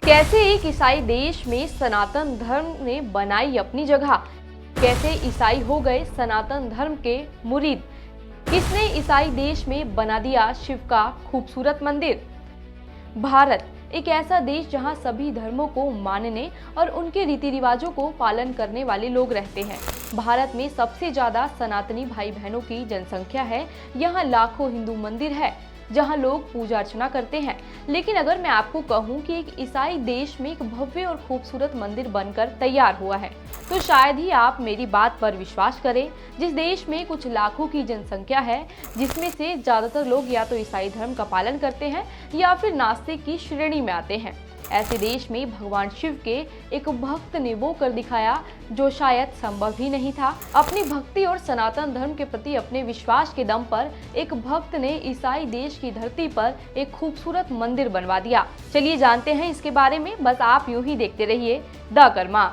कैसे एक ईसाई देश में सनातन धर्म ने बनाई अपनी जगह, कैसे ईसाई हो गए सनातन धर्म के मुरीद, किसने ईसाई देश में बना दिया शिव का खूबसूरत मंदिर। भारत एक ऐसा देश जहां सभी धर्मों को मानने और उनके रीति रिवाजों को पालन करने वाले लोग रहते हैं। भारत में सबसे ज्यादा सनातनी भाई बहनों की जनसंख्या है। यहाँ लाखों हिंदू मंदिर है जहां लोग पूजा अर्चना करते हैं। लेकिन अगर मैं आपको कहूं कि एक ईसाई देश में एक भव्य और खूबसूरत मंदिर बनकर तैयार हुआ है, तो शायद ही आप मेरी बात पर विश्वास करें। जिस देश में कुछ लाखों की जनसंख्या है, जिसमें से ज्यादातर लोग या तो ईसाई धर्म का पालन करते हैं या फिर नास्तिक की श्रेणी में आते हैं, ऐसे देश में भगवान शिव के एक भक्त ने वो कर दिखाया जो शायद संभव ही नहीं था। अपनी भक्ति और सनातन धर्म के प्रति अपने विश्वास के दम पर एक भक्त ने ईसाई देश की धरती पर एक खूबसूरत मंदिर बनवा दिया। चलिए जानते हैं इसके बारे में, बस आप यूं ही देखते रहिए द कर्मा।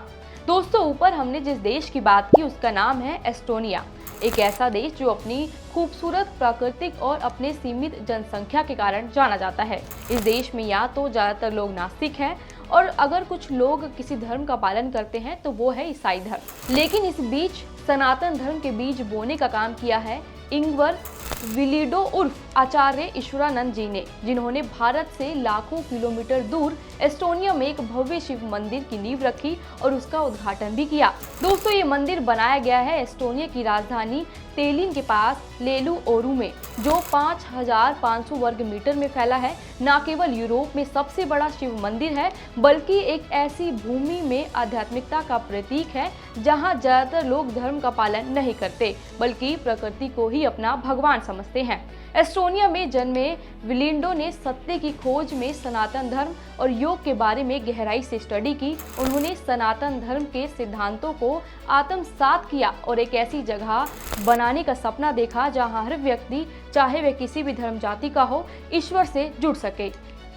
दोस्तों, ऊपर हमने जिस देश की बात की उसका नाम है एस्टोनिया। एक ऐसा देश जो अपनी खूबसूरत प्राकृतिक और अपने सीमित जनसंख्या के कारण जाना जाता है। इस देश में या तो ज्यादातर लोग नास्तिक हैं और अगर कुछ लोग किसी धर्म का पालन करते हैं तो वो है ईसाई धर्म। लेकिन इस बीच सनातन धर्म के बीज बोने का काम किया है इंगवर विलिडो उर्फ आचार्य ईश्वरानंद जी ने, जिन्होंने भारत से लाखों किलोमीटर दूर एस्टोनिया में एक भव्य शिव मंदिर की नींव रखी और उसका उद्घाटन भी किया। दोस्तों, ये मंदिर बनाया गया है एस्टोनिया की राजधानी तेलिन के पास लेलू ओरू में, जो 5500 वर्ग मीटर में फैला है। न केवल यूरोप में सबसे बड़ा शिव मंदिर है, बल्कि एक ऐसी भूमि में आध्यात्मिकता का प्रतीक है जहां ज्यादातर लोग धर्म का पालन नहीं करते, बल्कि प्रकृति को ही अपना भगवान समझते हैं। एस्टोनिया में जन्मे विलिंडो ने सत्य की खोज में सनातन धर्म और योग के बारे में गहराई से स्टडी की। उन्होंने सनातन धर्म के सिद्धांतों को आत्मसात किया और एक ऐसी जगह बनाने का सपना देखा जहां हर व्यक्ति, चाहे वह किसी भी धर्म जाति का हो, ईश्वर से जुड़ सके।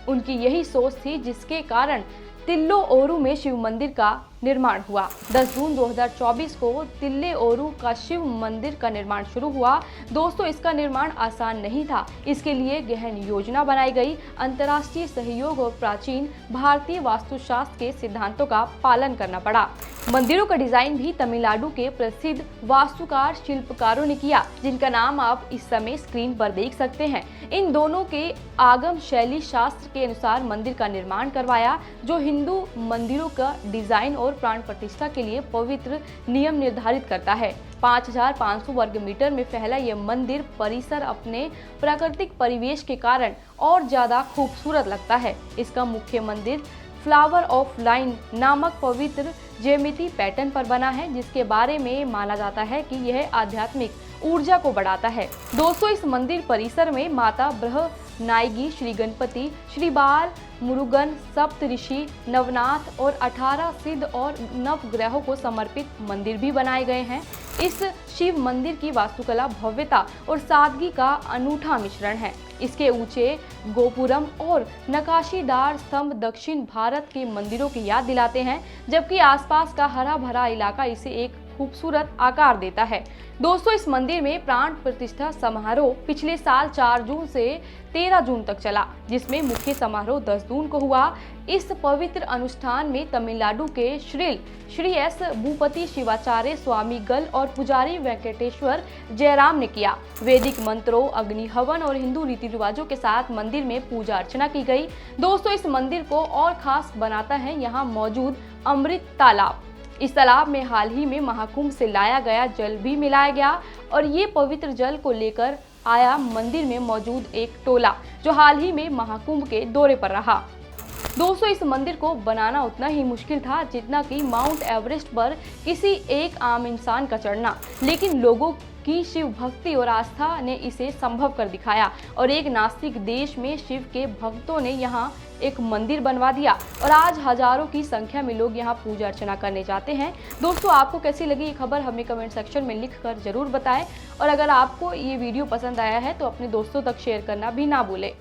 उनकी यही सोच थी जिसके कारण तिल्लो ओरू में शिव मंदिर का निर्माण हुआ। 10 जून 2024 को तिल्ले ओरू का शिव मंदिर का निर्माण शुरू हुआ। दोस्तों, इसका निर्माण आसान नहीं था। इसके लिए गहन योजना बनाई गई, अंतर्राष्ट्रीय सहयोग और प्राचीन भारतीय वास्तुशास्त्र के सिद्धांतों का पालन करना पड़ा। मंदिरों का डिजाइन भी तमिलनाडु के प्रसिद्ध वास्तुकार शिल्पकारों ने किया, जिनका नाम आप इस समय स्क्रीन पर देख सकते हैं। इन दोनों के आगम शैली शास्त्र के अनुसार मंदिर का निर्माण करवाया, जो हिंदू मंदिरों का डिजाइन और प्राण प्रतिष्ठा के लिए पवित्र नियम निर्धारित करता है। 5500 वर्ग मीटर में फैला यह मंदिर परिसर अपने प्राकृतिक परिवेश के कारण और ज्यादा खूबसूरत लगता है। इसका मुख्य मंदिर फ्लावर ऑफ लाइन नामक पवित्र ज्यामिति पैटर्न पर बना है, जिसके बारे में माना जाता है कि यह आध्यात्मिक ऊर्जा को बढ़ाता है। दोस्तों, इस मंदिर परिसर में माता ब्रह्मनायगी, श्री गणपति, श्री बाल मुरुगन, सप्त ऋषि, नवनाथ और 18 सिद्ध और नवग्रहों को समर्पित मंदिर भी बनाए गए हैं। इस शिव मंदिर की वास्तुकला भव्यता और सादगी का अनूठा मिश्रण है। इसके ऊंचे गोपुरम और नक्काशीदार स्तंभ दक्षिण भारत के मंदिरों की याद दिलाते हैं, जबकि आसपास का हरा भरा इलाका इसे एक खूबसूरत आकार देता है। दोस्तों, इस मंदिर में प्राण प्रतिष्ठा समारोह पिछले साल 4 जून से 13 जून तक चला, जिसमें मुख्य समारोह 10 जून को हुआ। इस पवित्र अनुष्ठान में तमिलनाडु के श्री एस भूपति शिवाचार्य स्वामी गल और पुजारी वेंकटेश्वर जयराम ने किया। वैदिक मंत्रों, अग्नि हवन और हिंदू रीति रिवाजों के साथ मंदिर में पूजा अर्चना की गई। दोस्तों, इस मंदिर को और खास बनाता है यहाँ मौजूद अमृत तालाब। इस तालाब में हाल ही में महाकुंभ से लाया गया जल भी मिलाया गया और ये पवित्र जल को लेकर आया मंदिर में मौजूद एक टोला, जो हाल ही में महाकुंभ के दौरे पर रहा। दोस्तों, इस मंदिर को बनाना उतना ही मुश्किल था जितना कि माउंट एवरेस्ट पर किसी एक आम इंसान का चढ़ना, लेकिन लोगों की शिव भक्ति और आस्था ने इसे संभव कर दिखाया और एक नास्तिक देश में शिव के भक्तों ने यहाँ एक मंदिर बनवा दिया और आज हजारों की संख्या में लोग यहाँ पूजा अर्चना करने जाते हैं। दोस्तों, आपको कैसी लगी ये खबर हमें कमेंट सेक्शन में लिखकर जरूर बताएं और अगर आपको ये वीडियो पसंद आया है तो अपने दोस्तों तक शेयर करना भी ना भूलें।